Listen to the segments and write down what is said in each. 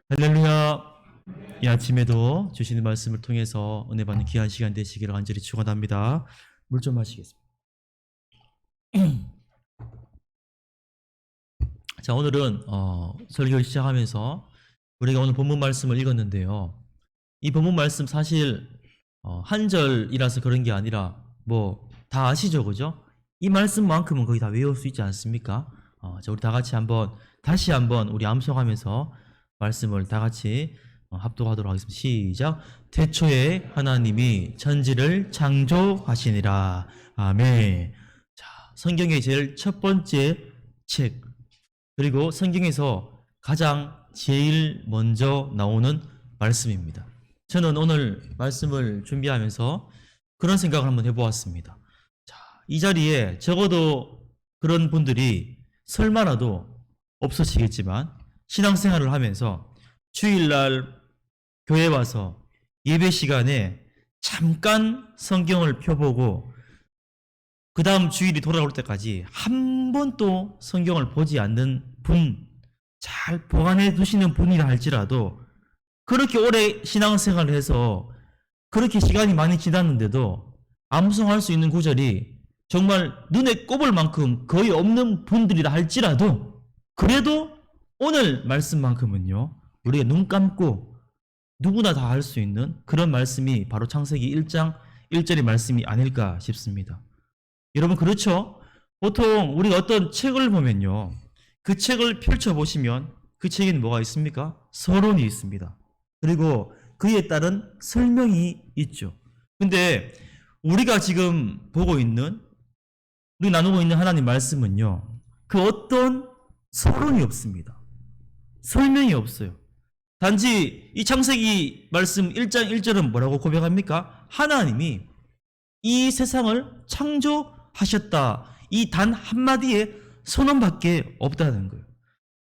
할렐루야. 이 아침에도 주시는 말씀을 통해서 은혜 받는 귀한 시간 되시기를 간절히 축원합니다. 물 좀 마시겠습니다. 자, 오늘은 설교를 시작하면서 우리가 오늘 본문 말씀을 읽었는데요. 이 본문 말씀 사실 한 절이라서 그런 게 아니라 뭐 다 아시죠, 그죠? 이 말씀만큼은 거의 다 외울 수 있지 않습니까? 자, 우리 다 같이 다시 한번 우리 암송하면서 말씀을 다 같이 합독하도록 하겠습니다. 시작. 태초에 하나님이 천지를 창조하시니라. 아멘. 자, 성경의 제일 첫 번째 책, 그리고 성경에서 가장 제일 먼저 나오는 말씀입니다. 저는 오늘 말씀을 준비하면서 그런 생각을 한번 해보았습니다. 자, 이 자리에 적어도 그런 분들이 설마라도 없어지겠지만 신앙생활을 하면서 주일날 교회 와서 예배 시간에 잠깐 성경을 펴보고 그 다음 주일이 돌아올 때까지 한 번도 성경을 보지 않는 분, 잘 보관해 두시는 분이라 할지라도 그렇게 오래 신앙생활을 해서 그렇게 시간이 많이 지났는데도 암송할 수 있는 구절이 정말 눈에 꼽을 만큼 거의 없는 분들이라 할지라도 그래도 오늘 말씀만큼은요, 우리가 눈 감고 누구나 다 할 수 있는 그런 말씀이 바로 창세기 1장 1절의 말씀이 아닐까 싶습니다. 여러분, 그렇죠? 보통 우리가 어떤 책을 보면요, 그 책을 펼쳐보시면 그 책에는 뭐가 있습니까? 서론이 있습니다. 그리고 그에 따른 설명이 있죠. 근데 우리가 지금 우리 나누고 있는 하나님 말씀은요, 그 어떤 서론이 없습니다. 설명이 없어요. 단지 이 창세기 말씀 1장 1절은 뭐라고 고백합니까? 하나님이 이 세상을 창조하셨다. 이 단 한마디의 선언밖에 없다는 거예요.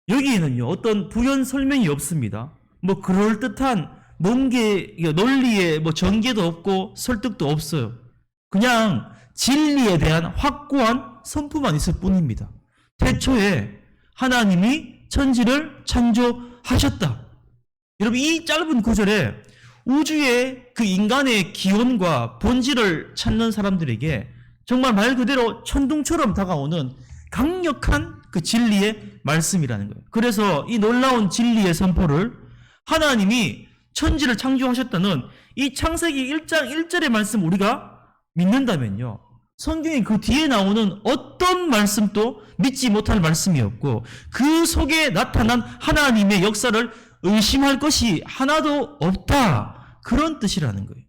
여기에는요, 어떤 부연 설명이 없습니다. 뭐 그럴듯한 논리의 뭐 전개도 없고 설득도 없어요. 그냥 진리에 대한 확고한 선포만 있을 뿐입니다. 태초에 하나님이 천지를 창조하셨다. 여러분, 이 짧은 구절에 우주의 그 인간의 기원과 본질을 찾는 사람들에게 정말 말 그대로 천둥처럼 다가오는 강력한 그 진리의 말씀이라는 거예요. 그래서 이 놀라운 진리의 선포를 하나님이 천지를 창조하셨다는 이 창세기 1장 1절의 말씀 우리가 믿는다면요, 성경이 그 뒤에 나오는 어떤 말씀도 믿지 못할 말씀이었고 그 속에 나타난 하나님의 역사를 의심할 것이 하나도 없다, 그런 뜻이라는 거예요.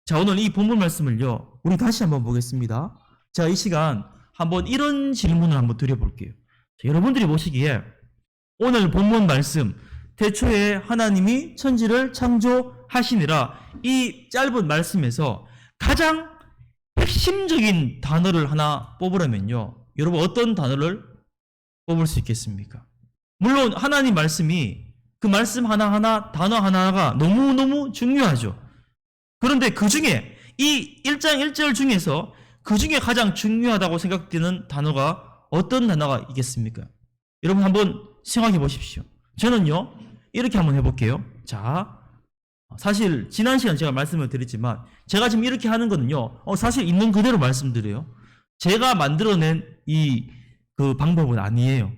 자, 오늘 이 본문 말씀을요, 우리 다시 한번 보겠습니다. 자, 이 시간 한번 이런 질문을 한번 드려볼게요. 자, 여러분들이 보시기에 오늘 본문 말씀 태초에 하나님이 천지를 창조하시니라, 이 짧은 말씀에서 가장 핵심적인 단어를 하나 뽑으라면요, 여러분 어떤 단어를 뽑을 수 있겠습니까? 물론 하나님 말씀이 그 말씀 하나하나, 단어 하나하나가 너무너무 중요하죠. 그런데 그 중에 이 1장 1절 중에서 그 중에 가장 중요하다고 생각되는 단어가 어떤 단어가 있겠습니까? 여러분 한번 생각해 보십시오. 저는요, 이렇게 한번 해볼게요. 자, 사실 지난 시간 제가 말씀을 드렸지만 제가 지금 이렇게 하는 거는요, 사실 있는 그대로 말씀드려요. 제가 만들어낸 그 방법은 아니에요.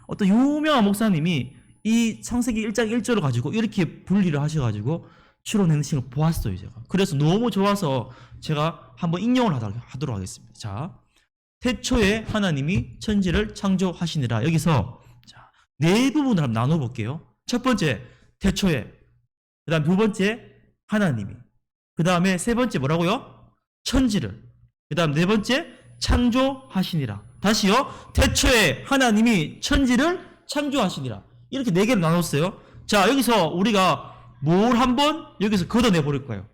어떤 유명한 목사님이 이 창세기 1장 1절을 가지고 이렇게 분리를 하셔가지고 추론해내신 걸 보았어요, 제가. 그래서 너무 좋아서 제가 한번 인용을 하도록 하겠습니다. 자, 태초에 하나님이 천지를 창조하시니라. 여기서 자, 네 부분을 한번 나눠볼게요. 첫 번째, 태초에. 그 다음 두 번째, 하나님이. 그 다음에 세 번째 뭐라고요? 천지를. 그 다음 네 번째, 창조하시니라. 다시요. 태초에 하나님이 천지를 창조하시니라. 이렇게 네 개로 나눴어요. 자, 여기서 우리가 뭘 한번 여기서 걷어내 버릴 거예요.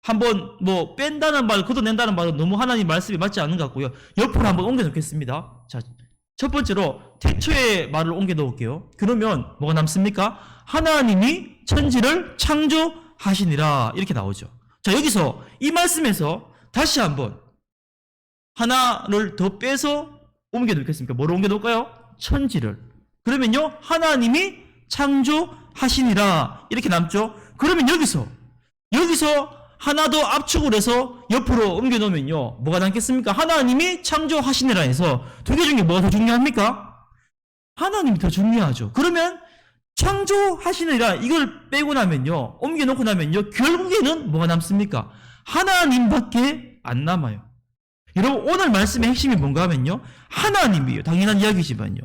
한번 뭐 뺀다는 말, 걷어낸다는 말은 너무 하나님 말씀이 맞지 않는 것 같고요. 옆으로 한번 옮겨 놓겠습니다. 자, 첫 번째로 태초의 말을 옮겨 놓을게요. 그러면 뭐가 남습니까? 하나님이 천지를 창조하시니라, 이렇게 나오죠. 자, 여기서 이 말씀에서 다시 한번 하나를 더 빼서 옮겨 놓겠습니까? 뭐를 옮겨 놓을까요? 천지를. 그러면요, 하나님이 창조 창조하시니라 이렇게 남죠. 그러면 여기서 하나 더 압축을 해서 옆으로 옮겨 놓으면요, 뭐가 남겠습니까? 하나님이 창조하시니라 해서 두 개 중에 뭐가 더 중요합니까? 하나님이 더 중요하죠. 그러면 창조하시니라 이걸 빼고 나면요, 옮겨 놓고 나면요, 결국에는 뭐가 남습니까? 하나님밖에 안 남아요. 여러분, 오늘 말씀의 핵심이 뭔가 하면요, 하나님이에요. 당연한 이야기지만요.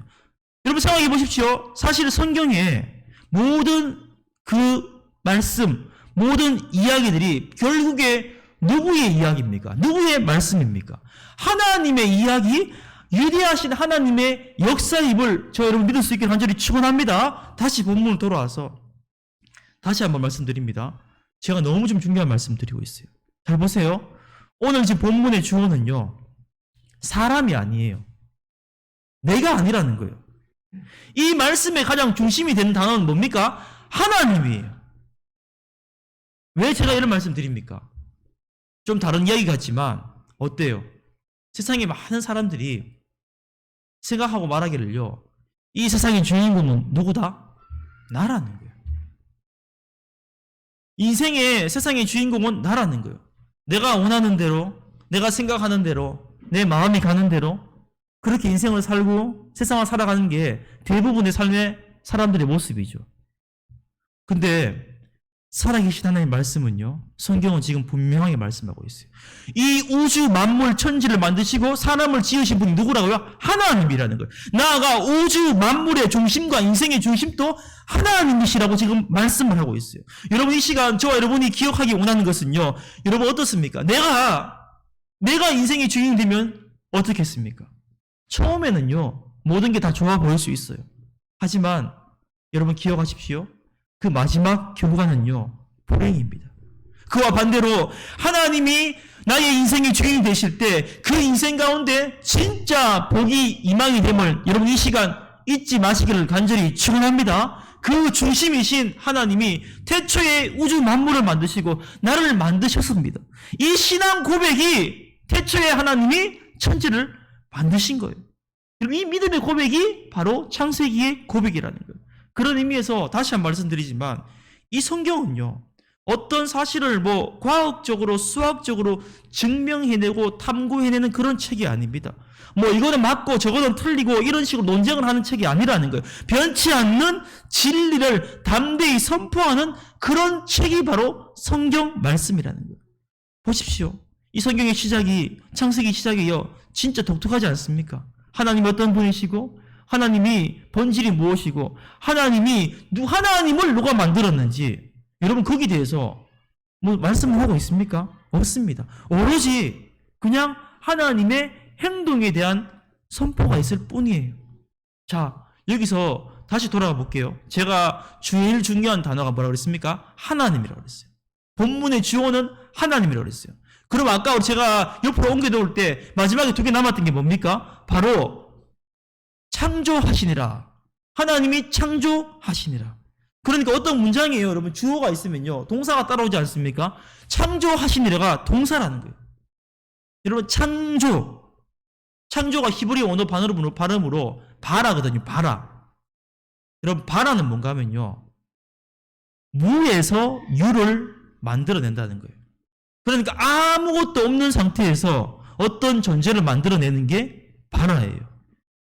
여러분 생각해 보십시오. 사실 성경에 모든 그 말씀, 모든 이야기들이 결국에 누구의 이야기입니까? 누구의 말씀입니까? 하나님의 이야기, 위대하신 하나님의 역사임을 저 여러분 믿을 수 있게 간절히 축원합니다. 다시 본문으로 돌아와서 다시 한번 말씀드립니다. 제가 너무 좀 중요한 말씀 드리고 있어요. 잘 보세요. 오늘 지금 본문의 주어는요, 사람이 아니에요. 내가 아니라는 거예요. 이 말씀의 가장 중심이 되는 단어는 뭡니까? 하나님이에요. 왜 제가 이런 말씀 드립니까? 좀 다른 이야기 같지만 어때요? 세상에 많은 사람들이 생각하고 말하기를요, 이 세상의 주인공은 누구다? 나라는 거예요. 인생의 세상의 주인공은 나라는 거예요. 내가 원하는 대로, 내가 생각하는 대로, 내 마음이 가는 대로 그렇게 인생을 살고 세상을 살아가는 게 대부분의 삶의 사람들의 모습이죠. 근데 살아계신 하나님의 말씀은요, 성경은 지금 분명하게 말씀하고 있어요. 이 우주 만물 천지를 만드시고 사람을 지으신 분이 누구라고요? 하나님이라는 거예요. 나아가 우주 만물의 중심과 인생의 중심도 하나님이시라고 지금 말씀을 하고 있어요. 여러분, 이 시간 저와 여러분이 기억하기 원하는 것은요, 여러분 어떻습니까? 내가 인생의 주인이 되면 어떻겠습니까? 처음에는요, 모든 게 다 좋아 보일 수 있어요. 하지만 여러분 기억하십시오. 그 마지막 결과는요, 불행입니다. 그와 반대로 하나님이 나의 인생의 주인이 되실 때 그 인생 가운데 진짜 복이 임하게 됨을 여러분 이 시간 잊지 마시기를 간절히 축원합니다. 그 중심이신 하나님이 태초에 우주 만물을 만드시고 나를 만드셨습니다. 이 신앙 고백이 태초에 하나님이 천지를 만드신 거예요. 이 믿음의 고백이 바로 창세기의 고백이라는 거예요. 그런 의미에서 다시 한번 말씀드리지만 이 성경은요, 어떤 사실을 과학적으로 수학적으로 증명해내고 탐구해내는 그런 책이 아닙니다. 이거는 맞고 저거는 틀리고 이런 식으로 논쟁을 하는 책이 아니라는 거예요. 변치 않는 진리를 담대히 선포하는 그런 책이 바로 성경 말씀이라는 거예요. 보십시오. 이 성경의 시작이, 창세기 시작이요, 진짜 독특하지 않습니까? 하나님이 어떤 분이시고 하나님이 본질이 무엇이고 하나님을 누가 만들었는지 여러분 거기에 대해서 말씀을 하고 있습니까? 없습니다. 오로지 그냥 하나님의 행동에 대한 선포가 있을 뿐이에요. 자, 여기서 다시 돌아가 볼게요. 제가 제일 중요한 단어가 뭐라고 그랬습니까? 하나님이라고 그랬어요. 본문의 주어는 하나님이라고 그랬어요. 그럼 아까 제가 옆으로 옮겨 놓을 때 마지막에 두 개 남았던 게 뭡니까? 바로 창조하시니라. 하나님이 창조하시니라. 그러니까 어떤 문장이에요, 여러분. 주어가 있으면요, 동사가 따라오지 않습니까? 창조하시니라가 동사라는 거예요. 여러분, 창조가 히브리 언어 발음으로 바라거든요. 바라. 여러분, 바라는 뭔가 하면요, 무에서 유를 만들어낸다는 거예요. 그러니까 아무것도 없는 상태에서 어떤 존재를 만들어내는 게 바라예요.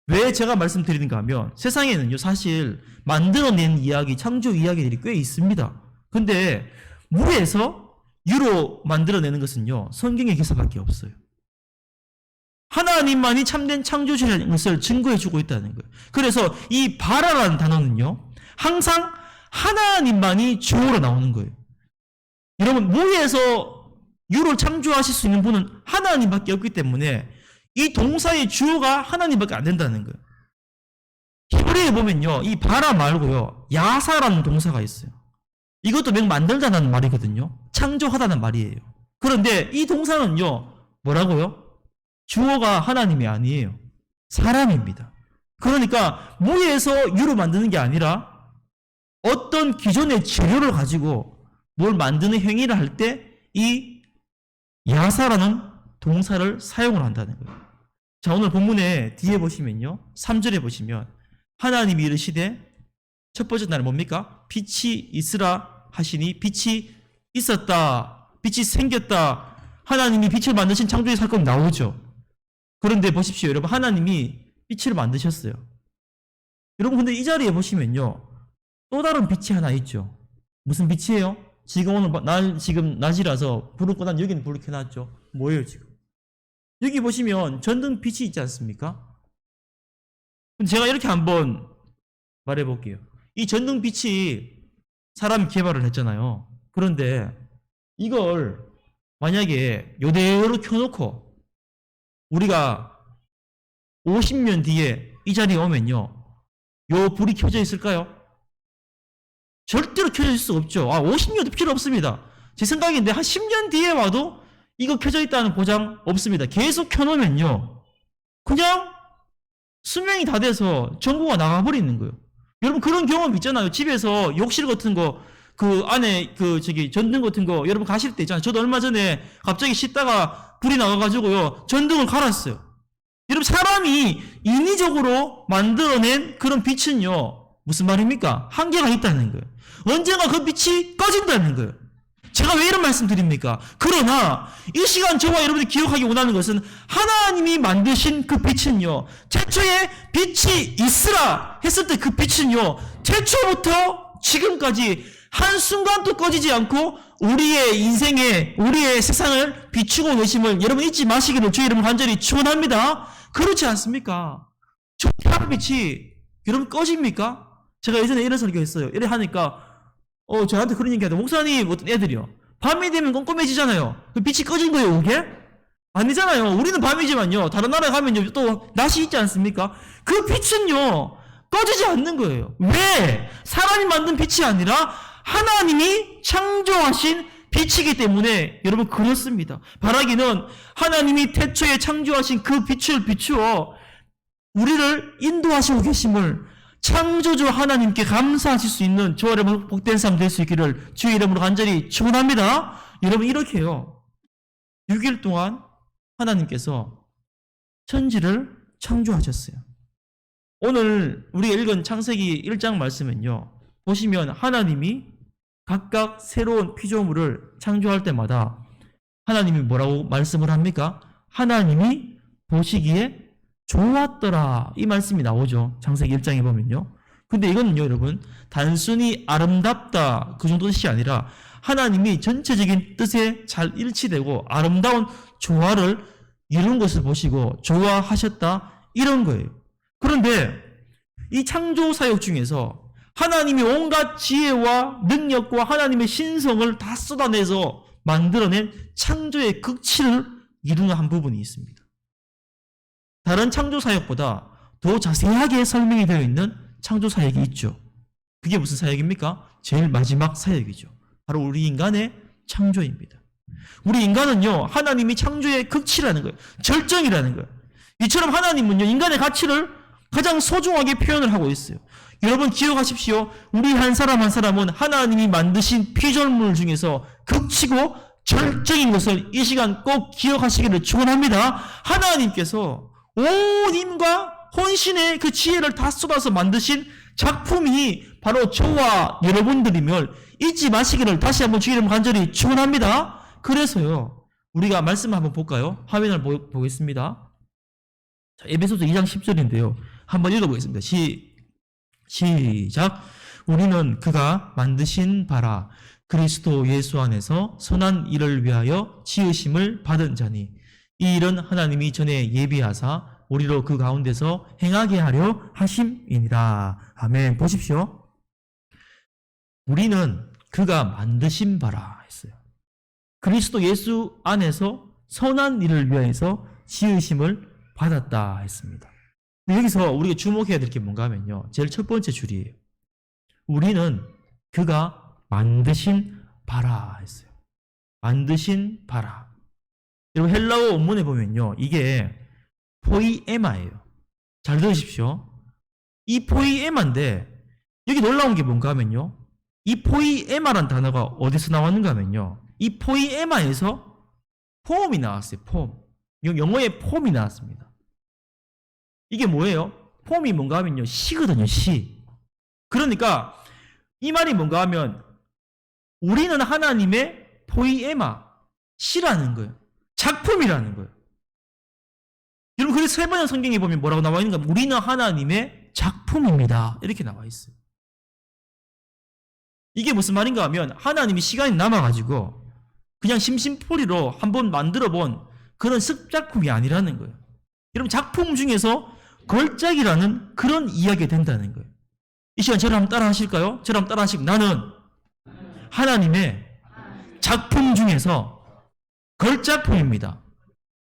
왜 제가 말씀드리는가 하면 세상에는요, 사실 만들어낸 이야기, 창조 이야기들이 꽤 있습니다. 근데 무에서 유로 만들어내는 것은요, 성경의 기사밖에 없어요. 하나님만이 참된 창조주라는 것을 증거해주고 있다는 거예요. 그래서 이 바라라는 단어는요, 항상 하나님만이 주어로 나오는 거예요. 여러분, 무에서 유를 창조하실 수 있는 분은 하나님밖에 없기 때문에 이 동사의 주어가 하나님밖에 안 된다는 거예요. 히브리에 보면요, 이 바라 말고요, 야사라는 동사가 있어요. 이것도 명 만들다는 말이거든요. 창조하다는 말이에요. 그런데 이 동사는요, 뭐라고요? 주어가 하나님이 아니에요. 사람입니다. 그러니까 무에서 유로 만드는 게 아니라 어떤 기존의 재료를 가지고 뭘 만드는 행위를 할 때 이 야사라는 동사를 사용을 한다는 거예요. 자, 오늘 본문에 뒤에 보시면요, 3절에 보시면 하나님이 이르시되 첫 번째 날은 뭡니까? 빛이 있으라 하시니 빛이 있었다. 빛이 생겼다. 하나님이 빛을 만드신 창조의 사건이 나오죠. 그런데 보십시오. 여러분, 하나님이 빛을 만드셨어요. 여러분, 근데 이 자리에 보시면요, 또 다른 빛이 하나 있죠. 무슨 빛이에요? 지금 오늘 지금 낮이라서 불을 끄난 여기는 불을 켜놨죠. 뭐예요, 지금? 여기 보시면 전등 빛이 있지 않습니까? 제가 이렇게 한번 말해볼게요. 이 전등 빛이 사람이 개발을 했잖아요. 그런데 이걸 만약에 요대로 켜놓고 우리가 50년 뒤에 이 자리에 오면요, 요 불이 켜져 있을까요? 절대로 켜져 있을 수 없죠. 50년도 필요 없습니다. 제 생각인데 한 10년 뒤에 와도 이거 켜져 있다는 보장 없습니다. 계속 켜놓으면요, 그냥 수명이 다 돼서 전구가 나가버리는 거예요. 여러분, 그런 경험 있잖아요. 집에서 욕실 같은 거, 그 안에 전등 같은 거 여러분 가실 때 있잖아요. 저도 얼마 전에 갑자기 씻다가 불이 나가가지고요, 전등을 갈았어요. 여러분, 사람이 인위적으로 만들어낸 그런 빛은요, 무슨 말입니까? 한계가 있다는 거예요. 언젠가 그 빛이 꺼진다는 거예요. 제가 왜 이런 말씀 드립니까? 그러나 이 시간 저와 여러분이 기억하기 원하는 것은 하나님이 만드신 그 빛은요, 최초에 빛이 있으라 했을 때 그 빛은요, 최초부터 지금까지 한순간도 꺼지지 않고 우리의 인생에, 우리의 세상을 비추고 계심을 여러분 잊지 마시기를 주의 이름으로 간절히 축원합니다. 그렇지 않습니까? 저 태양빛이 여러분 꺼집니까? 제가 예전에 이런 설교했어요. 이래 하니까 저한테 그런 얘기 하더라고요. 목사님, 어떤 애들이요, 밤이 되면 꼼꼼해지잖아요. 그 빛이 꺼진 거예요, 그게? 아니잖아요. 우리는 밤이지만요, 다른 나라에 가면요, 또 낮이 있지 않습니까? 그 빛은요, 꺼지지 않는 거예요. 왜? 사람이 만든 빛이 아니라 하나님이 창조하신 빛이기 때문에 여러분 그렇습니다. 바라기는 하나님이 태초에 창조하신 그 빛을 비추어 우리를 인도하시고 계심을 창조주 하나님께 감사하실 수 있는 저와 여러분 복된 삶 될 수 있기를 주의 이름으로 간절히 축원합니다. 여러분, 이렇게요, 6일 동안 하나님께서 천지를 창조하셨어요. 오늘 우리가 읽은 창세기 1장 말씀은요, 보시면 하나님이 각각 새로운 피조물을 창조할 때마다 하나님이 뭐라고 말씀을 합니까? 하나님이 보시기에 좋았더라, 이 말씀이 나오죠. 창세기 1장에 보면요. 근데 이거는요, 여러분, 단순히 아름답다 그 정도 뜻이 아니라 하나님이 전체적인 뜻에 잘 일치되고 아름다운 조화를 이룬 것을 보시고 좋아하셨다, 이런 거예요. 그런데 이 창조 사역 중에서 하나님이 온갖 지혜와 능력과 하나님의 신성을 다 쏟아내서 만들어낸 창조의 극치를 이루는 한 부분이 있습니다. 다른 창조 사역보다 더 자세하게 설명이 되어 있는 창조 사역이 있죠. 그게 무슨 사역입니까? 제일 마지막 사역이죠. 바로 우리 인간의 창조입니다. 우리 인간은요, 하나님이 창조의 극치라는 거예요. 절정이라는 거예요. 이처럼 하나님은요, 인간의 가치를 가장 소중하게 표현을 하고 있어요. 여러분 기억하십시오. 우리 한 사람 한 사람은 하나님이 만드신 피조물 중에서 극치고 절정인 것을 이 시간 꼭 기억하시기를 축원합니다. 하나님께서 온 힘과 혼신의 그 지혜를 다 쏟아서 만드신 작품이 바로 저와 여러분들임을 잊지 마시기를 다시 한번 주의 이름으로 간절히 축원합니다. 그래서요, 우리가 말씀 한번 볼까요? 화면을 보겠습니다. 자, 에베소서 2장 10절인데요. 한번 읽어보겠습니다. 시작. 우리는 그가 만드신 바라 그리스도 예수 안에서 선한 일을 위하여 지으심을 받은 자니 이 일은 하나님이 전에 예비하사 우리로 그 가운데서 행하게 하려 하심이니라. 아멘. 보십시오. 우리는 그가 만드신 바라 했어요. 그리스도 예수 안에서 선한 일을 위하여서 지으심을 받았다 했습니다. 여기서 우리가 주목해야 될 게 뭔가 하면요, 제일 첫 번째 줄이에요. 우리는 그가 만드신 바라 했어요. 만드신 바라. 여러분, 헬라어 원문에 보면요, 이게 포이에마예요. 잘 들으십시오. 이 포이에마인데 여기 놀라운 게 뭔가 하면요, 이 포이에마란 단어가 어디서 나왔는가 하면요, 이 포이에마에서 폼이 나왔어요. 폼. 영어에 폼이 나왔습니다. 이게 뭐예요? 폼이 뭔가 하면요, 시거든요. 시. 그러니까 이 말이 뭔가 하면 우리는 하나님의 포이에마, 시라는 거예요. 작품이라는 거예요. 여러분, 그래서 세 번의 성경에 보면 뭐라고 나와 있는가? 우리는 하나님의 작품입니다. 이렇게 나와 있어요. 이게 무슨 말인가 하면 하나님이 시간이 남아가지고 그냥 심심풀이로 한번 만들어 본 그런 습작품이 아니라는 거예요. 여러분, 작품 중에서 걸작이라는 그런 이야기가 된다는 거예요. 이 시간 저를 한번 따라 하실까요? 저를 한번 따라 하시고, 나는 하나님의 작품 중에서 걸작품입니다.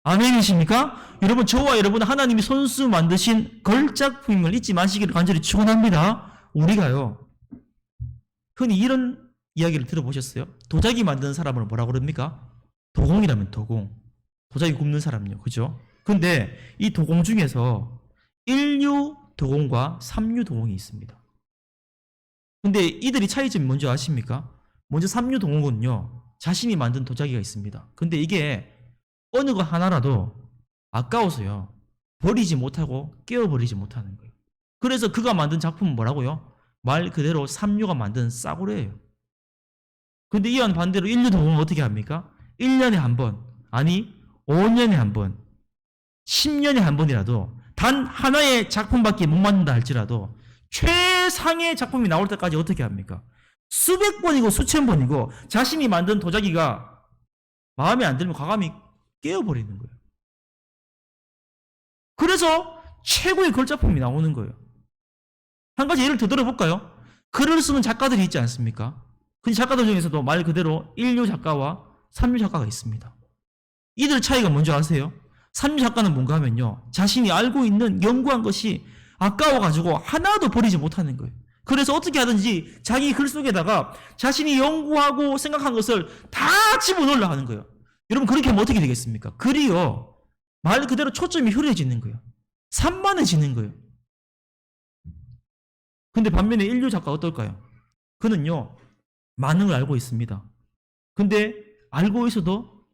아멘이십니까? 여러분, 저와 여러분은 하나님이 손수 만드신 걸작품임을 잊지 마시기를 간절히 축원합니다. 우리가요, 흔히 이런 이야기를 들어보셨어요? 도자기 만드는 사람을 뭐라고 그럽니까? 도공이라면 도공. 도자기 굽는 사람요. 그죠? 근데 이 도공 중에서 1류 도공과 3류 도공이 있습니다. 근데 이들이 차이점이 뭔지 아십니까? 먼저 3류 도공은요, 자신이 만든 도자기가 있습니다. 근데 이게 어느 거 하나라도 아까워서요, 버리지 못하고 깨어버리지 못하는 거예요. 그래서 그가 만든 작품은 뭐라고요? 말 그대로 3류가 만든 싸구려예요. 근데 이와는 반대로 1류 도공은 어떻게 합니까? 1년에 한 번, 아니 5년에 한 번, 10년에 한 번이라도 단 하나의 작품밖에 못 만든다 할지라도 최상의 작품이 나올 때까지 어떻게 합니까? 수백 번이고 수천 번이고 자신이 만든 도자기가 마음에 안 들면 과감히 깨어버리는 거예요. 그래서 최고의 걸작품이 나오는 거예요. 한 가지 예를 더 들어볼까요? 글을 쓰는 작가들이 있지 않습니까? 그 작가들 중에서도 말 그대로 1류 작가와 3류 작가가 있습니다. 이들 차이가 뭔지 아세요? 3류 작가는 뭔가 하면요, 자신이 알고 있는 연구한 것이 아까워가지고 하나도 버리지 못하는 거예요. 그래서 어떻게 하든지 자기 글 속에다가 자신이 연구하고 생각한 것을 다 집어넣으려고 하는 거예요. 여러분, 그렇게 하면 어떻게 되겠습니까? 글이요, 말 그대로 초점이 흐려지는 거예요. 산만해지는 거예요. 근데 반면에 1류 작가 어떨까요? 그는요, 많은 걸 알고 있습니다. 근데 알고 있어도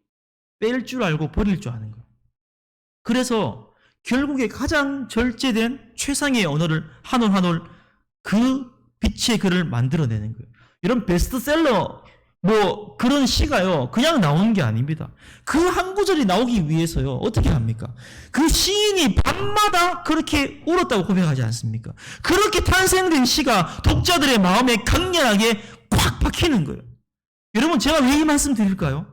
뺄 줄 알고 버릴 줄 아는 거예요. 그래서 결국에 가장 절제된 최상의 언어를 한 올 한 올 그 빛의 글을 만들어내는 거예요. 이런 베스트셀러 뭐 그런 시가요, 그냥 나오는 게 아닙니다. 그 한 구절이 나오기 위해서요, 어떻게 합니까? 그 시인이 밤마다 그렇게 울었다고 고백하지 않습니까? 그렇게 탄생된 시가 독자들의 마음에 강렬하게 꽉 박히는 거예요. 여러분, 제가 왜 이 말씀 드릴까요?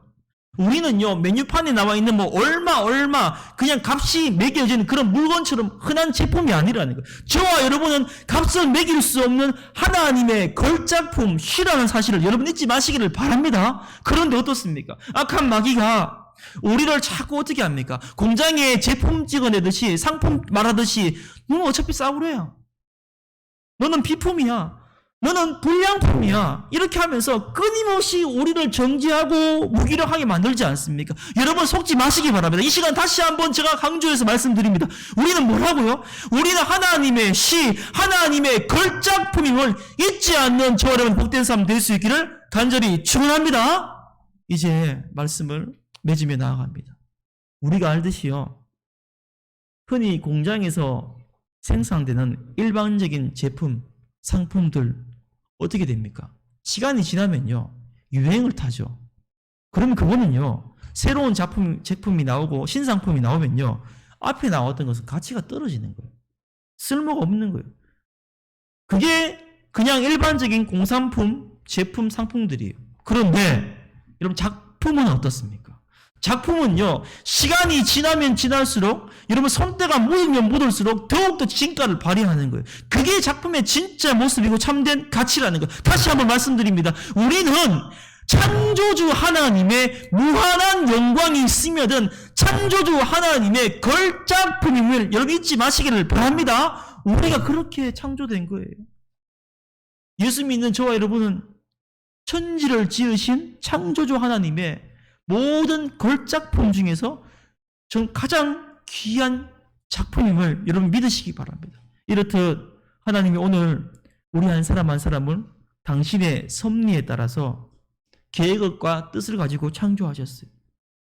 우리는요, 메뉴판에 나와 있는 뭐 얼마 그냥 값이 매겨지는 그런 물건처럼 흔한 제품이 아니라는 거예요. 저와 여러분은 값을 매길 수 없는 하나님의 걸작품, 시라는 사실을 여러분 잊지 마시기를 바랍니다. 그런데 어떻습니까? 악한 마귀가 우리를 자꾸 어떻게 합니까? 공장에 제품 찍어내듯이, 상품 말하듯이, 너는 어차피 싸구려야, 너는 비품이야, 너는 불량품이야, 이렇게 하면서 끊임없이 우리를 정지하고 무기력하게 만들지 않습니까? 여러분, 속지 마시기 바랍니다. 이 시간 다시 한번 제가 강조해서 말씀드립니다. 우리는 뭐라고요? 우리는 하나님의 시, 하나님의 걸작품임을 잊지 않는 저와 여러분 복된 삶 될 수 있기를 간절히 축원합니다. 이제 말씀을 맺으며 나아갑니다. 우리가 알듯이요, 흔히 공장에서 생산되는 일반적인 제품, 상품들 어떻게 됩니까? 시간이 지나면요, 유행을 타죠. 그러면 그거는요, 새로운 제품이 나오고 신상품이 나오면요, 앞에 나왔던 것은 가치가 떨어지는 거예요. 쓸모가 없는 거예요. 그게 그냥 일반적인 공산품, 제품, 상품들이에요. 그런데 여러분, 작품은 어떻습니까? 작품은요, 시간이 지나면 지날수록, 여러분 손때가 묻으면 묻을수록 더욱더 진가를 발휘하는 거예요. 그게 작품의 진짜 모습이고 참된 가치라는 거예요. 다시 한번 말씀드립니다. 우리는 창조주 하나님의 무한한 영광이 스며든 창조주 하나님의 걸작품임을 여러분 잊지 마시기를 바랍니다. 우리가 그렇게 창조된 거예요. 예수 믿는 저와 여러분은 천지를 지으신 창조주 하나님의 모든 걸작품 중에서 전 가장 귀한 작품임을 여러분 믿으시기 바랍니다. 이렇듯 하나님이 오늘 우리 한 사람 한 사람을 당신의 섭리에 따라서 계획과 뜻을 가지고 창조하셨어요.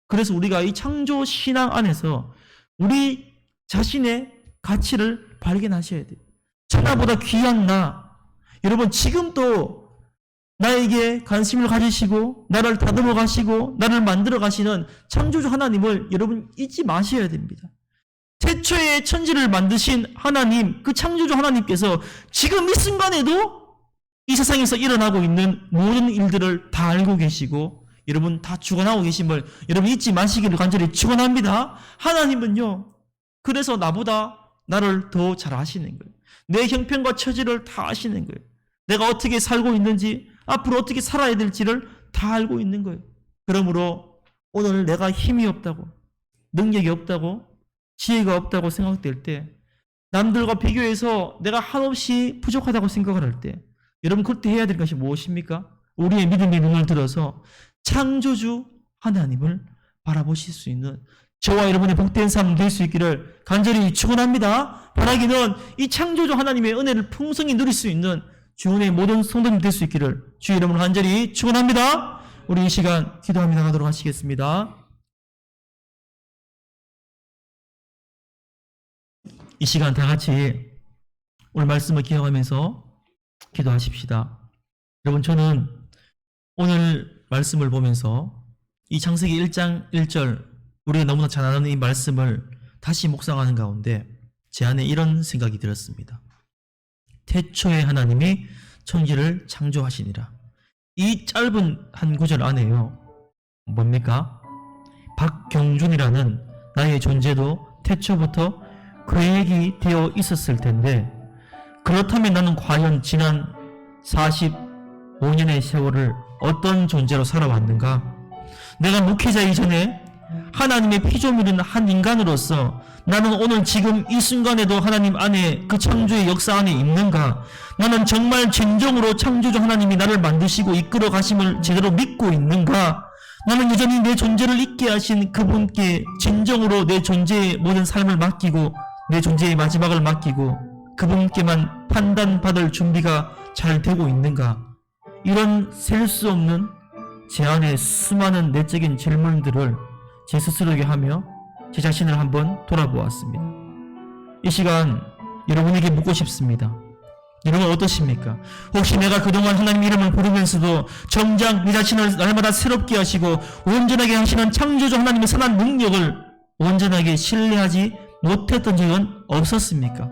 그래서 우리가 이 창조 신앙 안에서 우리 자신의 가치를 발견하셔야 돼요. 천하보다 귀한 나, 여러분 지금도 나에게 관심을 가지시고 나를 다듬어 가시고 나를 만들어 가시는 창조주 하나님을 여러분 잊지 마셔야 됩니다. 태초에 천지를 만드신 하나님, 그 창조주 하나님께서 지금 이 순간에도 이 세상에서 일어나고 있는 모든 일들을 다 알고 계시고 여러분 다 주관하고 계심을 여러분 잊지 마시기를 간절히 축원합니다. 하나님은요, 그래서 나보다 나를 더 잘 아시는 거예요. 내 형편과 처지를 다 아시는 거예요. 내가 어떻게 살고 있는지, 앞으로 어떻게 살아야 될지를 다 알고 있는 거예요. 그러므로 오늘 내가 힘이 없다고, 능력이 없다고, 지혜가 없다고 생각될 때, 남들과 비교해서 내가 한없이 부족하다고 생각을 할 때, 여러분 그때 해야 될 것이 무엇입니까? 우리의 믿음의 눈을 들어서 창조주 하나님을 바라보실 수 있는 저와 여러분의 복된 삶 될 수 있기를 간절히 축원합니다. 바라기는 이 창조주 하나님의 은혜를 풍성히 누릴 수 있는 주은의 모든 성도님 될 수 있기를 주의 이름으로 간절히 축원합니다. 우리 이 시간 기도하며 나가도록 하시겠습니다. 이 시간 다 같이 오늘 말씀을 기억하면서 기도하십시다. 여러분 저는 오늘 말씀을 보면서 이 창세기 1장 1절 우리가 너무나 잘 아는 이 말씀을 다시 묵상하는 가운데 제 안에 이런 생각이 들었습니다. 태초에 하나님이 천지를 창조하시니라. 이 짧은 한 구절 안에요. 뭡니까? 박경준이라는 나의 존재도 태초부터 계획이 되어 있었을 텐데 그렇다면 나는 과연 지난 45년의 세월을 어떤 존재로 살아왔는가? 내가 목회자 이전에 하나님의 피조물인 한 인간으로서 나는 오늘 지금 이 순간에도 하나님 안에 그 창조의 역사 안에 있는가? 나는 정말 진정으로 창조주 하나님이 나를 만드시고 이끌어 가심을 제대로 믿고 있는가? 나는 여전히 내 존재를 있게 하신 그분께 진정으로 내 존재의 모든 삶을 맡기고 내 존재의 마지막을 맡기고 그분께만 판단받을 준비가 잘 되고 있는가? 이런 셀 수 없는 제 안에 수많은 내적인 질문들을 제 스스로에게 하며 제 자신을 한번 돌아보았습니다. 이 시간 여러분에게 묻고 싶습니다. 여러분 어떠십니까? 혹시 내가 그동안 하나님 이름을 부르면서도 정작 내 자신을 날마다 새롭게 하시고 온전하게 하시는 창조주 하나님의 선한 능력을 온전하게 신뢰하지 못했던 적은 없었습니까?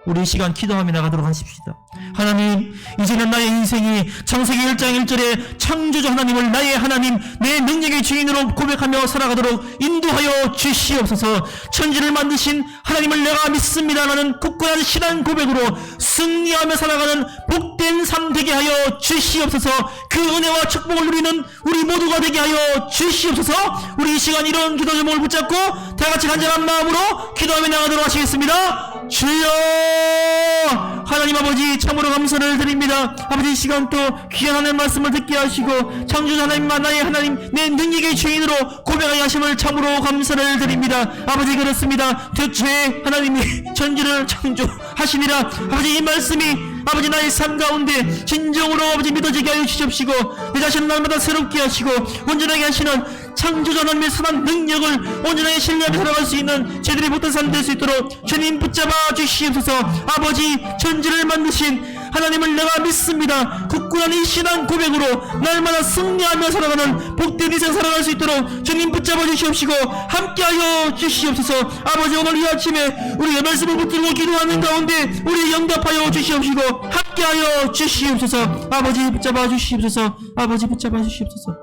우리 이 시간 기도하며 나가도록 하십시다. 하나님, 이제는 나의 인생이 창세기 1장 1절에 창조주 하나님을 나의 하나님, 내 능력의 주인으로 고백하며 살아가도록 인도하여 주시옵소서. 천지를 만드신 하나님을 내가 믿습니다라는 굳건한 신앙 고백으로 승리하며 살아가는 복된 삶 되게 하여 주시옵소서. 그 은혜와 축복을 누리는 우리 모두가 되게 하여 주시옵소서. 우리 이 시간 이런 기도 제목을 붙잡고 다 같이 간절한 마음으로 기도하며 나가도록 하시겠습니다. 주여, 하나님 아버지 참으로 감사를 드립니다. 아버지 이 시간 또 귀한 하나님 말씀을 듣게 하시고 창조주 하나님만 나의 하나님, 내 능력의 주인으로 고백하여 하심을 참으로 감사를 드립니다. 아버지 그렇습니다. 태초에 하나님이 천지를 창조하시니라. 아버지 이 말씀이 아버지 나의 삶 가운데 진정으로 아버지 믿어지게 하여 주시옵시고 내 자신을 날마다 새롭게 하시고 온전하게 하시는 창조주 하나님의 선한 능력을 온전하게 신뢰하며 살아갈 수 있는 저희들이 복된 삶 될 수 있도록 주님 붙잡아 주시옵소서. 아버지 천지를 만드신 하나님을 내가 믿습니다. 굳건한 이 신앙 고백으로 날마다 승리하며 살아가는 복된 인생 살아갈 수 있도록 주님 붙잡아 주시옵시고 함께하여 주시옵소서. 아버지 오늘 이 아침에 우리의 말씀을 붙들고 기도하는 가운데 우리 영답하여 주시옵시고 함께하여 주시옵소서. 아버지 붙잡아 주시옵소서. 아버지 붙잡아 주시옵소서.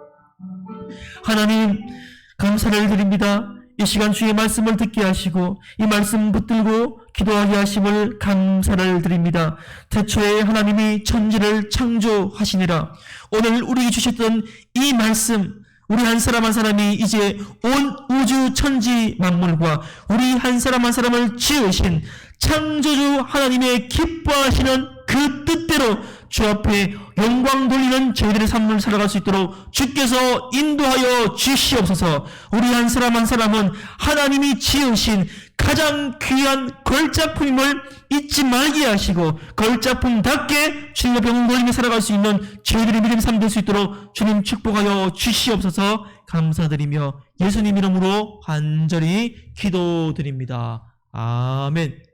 하나님 감사를 드립니다. 이 시간 주의 말씀을 듣게 하시고 이 말씀 붙들고 기도하게 하심을 감사를 드립니다. 태초에 하나님이 천지를 창조하시니라. 오늘 우리에게 주셨던 이 말씀, 우리 한 사람 한 사람이 이제 온 우주 천지 만물과 우리 한 사람 한 사람을 지으신 창조주 하나님의 기뻐하시는 그 뜻대로 주 앞에 영광 돌리는 저희들의 삶을 살아갈 수 있도록 주께서 인도하여 주시옵소서. 우리 한 사람 한 사람은 하나님이 지으신 가장 귀한 걸작품임을 잊지 말게 하시고 걸작품답게 주님 앞에 영광 돌리며 살아갈 수 있는 저희들의 믿음의 삶 될 수 있도록 주님 축복하여 주시옵소서. 감사드리며 예수님 이름으로 간절히 기도드립니다. 아멘.